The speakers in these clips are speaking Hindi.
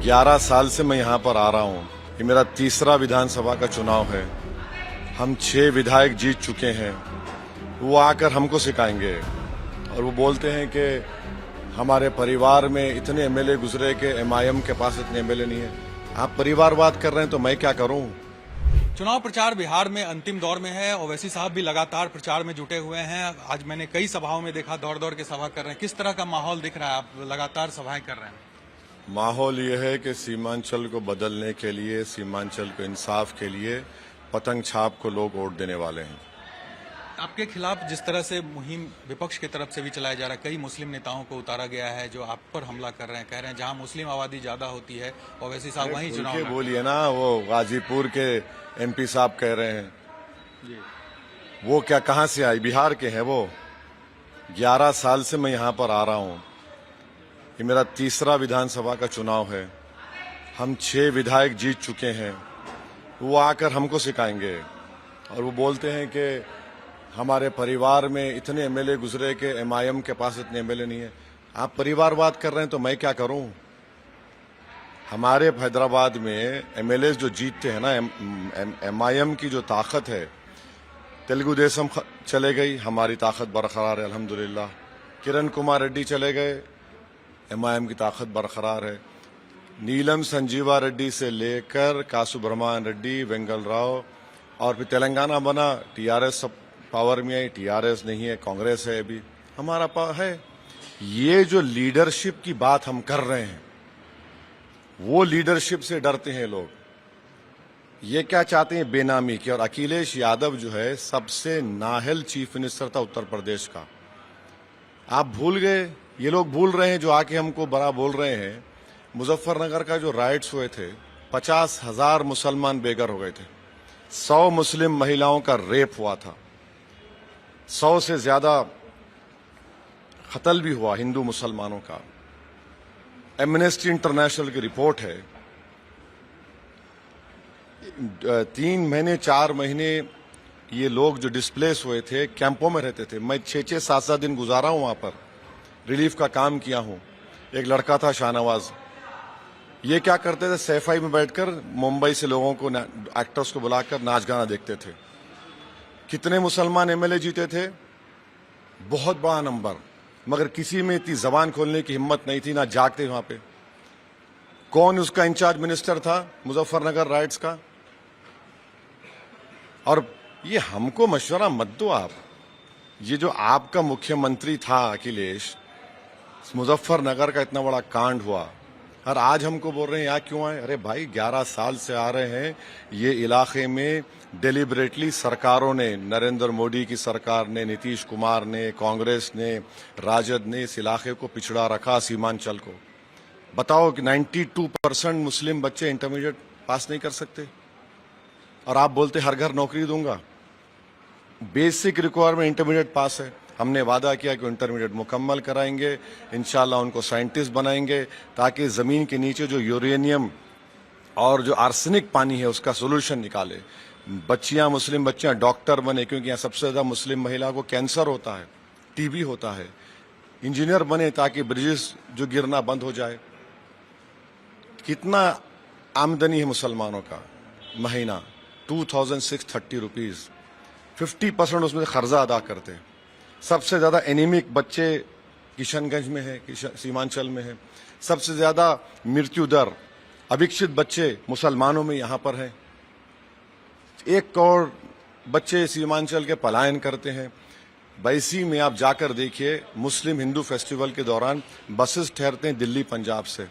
11 साल से मैं यहाँ पर आ रहा हूँ। ये मेरा तीसरा विधानसभा का चुनाव है। हम 6 विधायक जीत चुके हैं। वो आकर हमको सिखाएंगे और वो बोलते हैं कि हमारे परिवार में इतने एमएलए गुजरे कि एमआईएम के पास इतने एमएलए नहीं है। आप परिवारवाद कर रहे हैं तो मैं क्या करूं? चुनाव प्रचार बिहार में अंतिम दौर में है। ओवैसी साहब भी लगातार प्रचार में जुटे हुए हैं। आज मैंने कई सभाओं में देखा, दौड़ दौड़ के सभा कर रहे हैं। किस तरह का माहौल दिख रहा है? आप लगातार सभाएं कर रहे हैं। माहौल ये है कि सीमांचल को बदलने के लिए, सीमांचल को इंसाफ के लिए पतंग छाप को लोग वोट देने वाले हैं। आपके खिलाफ जिस तरह से मुहिम विपक्ष की तरफ से भी चलाया जा रहा है, कई मुस्लिम नेताओं को उतारा गया है जो आप पर हमला कर रहे हैं, कह रहे हैं जहां मुस्लिम आबादी ज्यादा होती है ओवैसी साहब वहीं चुनाव लड़ते हैं। बोलिए ना, वो गाजीपुर के एमपी साहब कह रहे हैं जी। वो क्या कहां से आई? बिहार के हैं वो। 11 साल से मैं यहाँ पर आ रहा हूँ। ये मेरा तीसरा विधानसभा का चुनाव है। हम 6 विधायक जीत चुके हैं। वो आकर हमको सिखाएंगे और वो बोलते हैं कि हमारे परिवार में इतने एमएलए गुजरे कि एमआईएम के पास इतने एमएलए नहीं है। आप परिवारवाद कर रहे हैं तो मैं क्या करूं? हमारे हैदराबाद में एमएलए जो जीतते हैं ना, एमआईएम की जो ताकत है, तेलुगु देशम चले गई, हमारी ताकत बरकरार है अल्हम्दुलिल्लाह। किरण कुमार रेड्डी चले गए, एमआईएम की ताकत बरकरार है। नीलम संजीवा रेड्डी से लेकर कासु ब्रह्मान रेड्डी, वेंगल राव, और फिर तेलंगाना बना, टीआरएस सब पावर में आई। टीआरएस नहीं है, कांग्रेस है। अभी हमारा पावर है। ये जो लीडरशिप की बात हम कर रहे हैं, वो लीडरशिप से डरते हैं लोग। ये क्या चाहते हैं? बेनामी की। और अखिलेश यादव जो है सबसे नाहल चीफ मिनिस्टर था उत्तर प्रदेश का। आप भूल गए? ये लोग भूल रहे हैं जो आके हमको बड़ा बोल रहे हैं। मुजफ्फरनगर का जो राइट्स हुए थे, 50,000 मुसलमान बेघर हो गए थे। 100 मुस्लिम महिलाओं का रेप हुआ था। 100 से ज्यादा कत्ल भी हुआ हिंदू मुसलमानों का। एमनेस्टी इंटरनेशनल की रिपोर्ट है। 3 महीने 4 महीने ये लोग जो डिस्प्लेस हुए थे, कैंपों में रहते थे। मैं 6-6 7-7 दिन गुजारा हूं वहां पर, रिलीफ का काम किया हूं। एक लड़का था शाहनवाज, ये क्या करते थे? सैफाई में बैठकर मुंबई से लोगों को, एक्टर्स को बुलाकर नाच गाना देखते थे। कितने मुसलमान एमएलए जीते थे? बहुत बड़ा नंबर। मगर किसी में इतनी जबान खोलने की हिम्मत नहीं थी, ना जागते वहां पे। कौन उसका इंचार्ज मिनिस्टर था मुजफ्फरनगर राइट्स का? और ये हमको मशवरा मत दो आप। ये जो आपका मुख्यमंत्री था अखिलेश, मुजफ्फरनगर का इतना बड़ा कांड हुआ, और आज हमको बोल रहे हैं यहाँ क्यों आए? अरे भाई, 11 साल से आ रहे हैं। ये इलाके में डेलिबरेटली सरकारों ने, नरेंद्र मोदी की सरकार ने, नीतीश कुमार ने, कांग्रेस ने, राजद ने इस इलाके को पिछड़ा रखा, सीमांचल को। बताओ कि 92% मुस्लिम बच्चे इंटरमीडिएट पास नहीं कर सकते, और आप बोलते हर घर नौकरी दूंगा। बेसिक रिक्वायरमेंट इंटरमीडिएट पास है। हमने वादा किया कि इंटरमीडिएट मुकम्मल कराएंगे, इंशाल्लाह उनको साइंटिस्ट बनाएंगे, ताकि जमीन के नीचे जो यूरेनियम और जो आर्सेनिक पानी है उसका सोल्यूशन निकाले। बच्चियां, मुस्लिम बच्चियां डॉक्टर बने, क्योंकि यहाँ सबसे ज्यादा मुस्लिम महिला को कैंसर होता है, टीबी होता है। इंजीनियर बने ताकि ब्रिजेस जो गिरना बंद हो जाए। कितना आमदनी है मुसलमानों का महीना? 2630 रुपीज। 50% उसमें खर्जा अदा करते हैं। सबसे ज्यादा एनीमिक बच्चे किशनगंज में है, सीमांचल में है। सबसे ज्यादा मृत्यु दर, अभिक्षित बच्चे मुसलमानों में यहां पर है। 1 करोड़ बच्चे सीमांचल के पलायन करते हैं। बैसी में आप जाकर देखिए, मुस्लिम हिंदू फेस्टिवल के दौरान बसेस ठहरते हैं दिल्ली पंजाब से।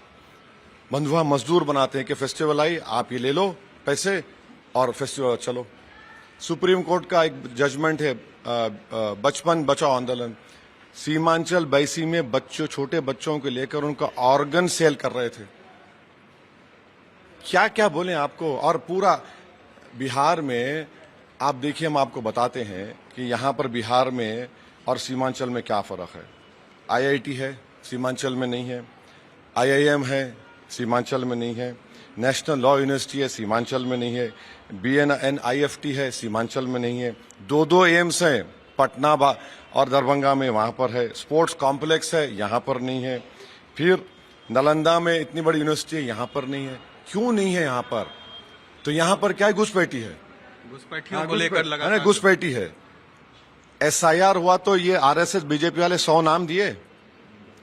बंधुआ मजदूर बनाते हैं कि फेस्टिवल आई, आप ये ले लो पैसे और फेस्टिवल चलो। सुप्रीम कोर्ट का एक जजमेंट है, बचपन बचाओ आंदोलन। सीमांचल बैसी में बच्चों, छोटे बच्चों को लेकर उनका ऑर्गन सेल कर रहे थे। क्या क्या बोले आपको? और पूरा बिहार में आप देखिए, हम आपको बताते हैं कि यहां पर बिहार में और सीमांचल में क्या फर्क है। आईआईटी है, सीमांचल में नहीं है। आईआईएम है, सीमांचल में नहीं है। नेशनल लॉ यूनिवर्सिटी है, सीमांचल में नहीं है। BNIFT है, सीमांचल में नहीं है। 2 एम्स हैं, पटना और दरभंगा में, वहां पर है। स्पोर्ट्स कॉम्प्लेक्स है, यहां पर नहीं है। फिर नालंदा में इतनी बड़ी यूनिवर्सिटी है, यहाँ पर नहीं है। क्यों नहीं है यहाँ पर? तो यहाँ पर क्या है? घुसपैठी है, घुसपैठियों को लेकर लगा अरे घुसपैठी है। एसआईआर हुआ तो ये आरएसएस बीजेपी वाले 100 नाम दिए,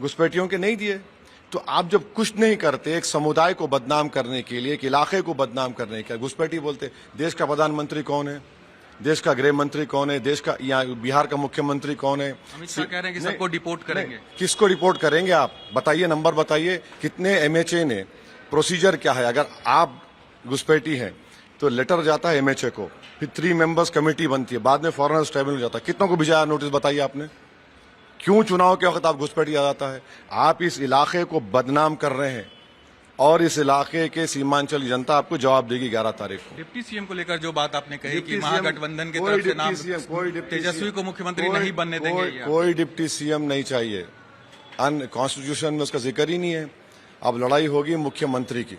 घुसपैठियों के नहीं दिए। तो आप जब कुछ नहीं करते एक समुदाय को बदनाम करने के लिए, एक इलाके को बदनाम करने के लिए घुसपैठी बोलते। देश का प्रधानमंत्री कौन है? देश का गृह मंत्री कौन है? देश का यहाँ बिहार का मुख्यमंत्री कौन है? अमित शाह कह रहे हैं कि सबको डिपोर्ट करेंगे। किसको रिपोर्ट करेंगे आप? बताइए, नंबर बताइए। कितने एमएचए ने? प्रोसीजर क्या है? अगर आप घुसपैठी हैं तो लेटर जाता है एमएचए को, फिर 3 मेंबर्स कमेटी बनती है, बाद में फॉरेनर्स ट्राइब्यूनल जाता है। कितनों को भिजाया नोटिस? बताइए आपने। क्यों चुनाव के वक्त आप घुसपैठी आ जाता है? आप इस इलाके को बदनाम कर रहे हैं और इस इलाके के सीमांचल की जनता आपको जवाब देगी 11 तारीख को। डिप्टी सीएम को लेकर जो बात आपने कही कि डिप्टी महागठबंधन की कोई तरफ से डिप्टी नाम सीएम, कोई डिप्टी तेजस्वी सीएम, को मुख्यमंत्री कोई- नहीं बनने देंगे ये आप। कोई डिप्टी सीएम नहीं चाहिए। कॉन्स्टिट्यूशन में उसका जिक्र ही नहीं है। अब लड़ाई होगी मुख्यमंत्री की।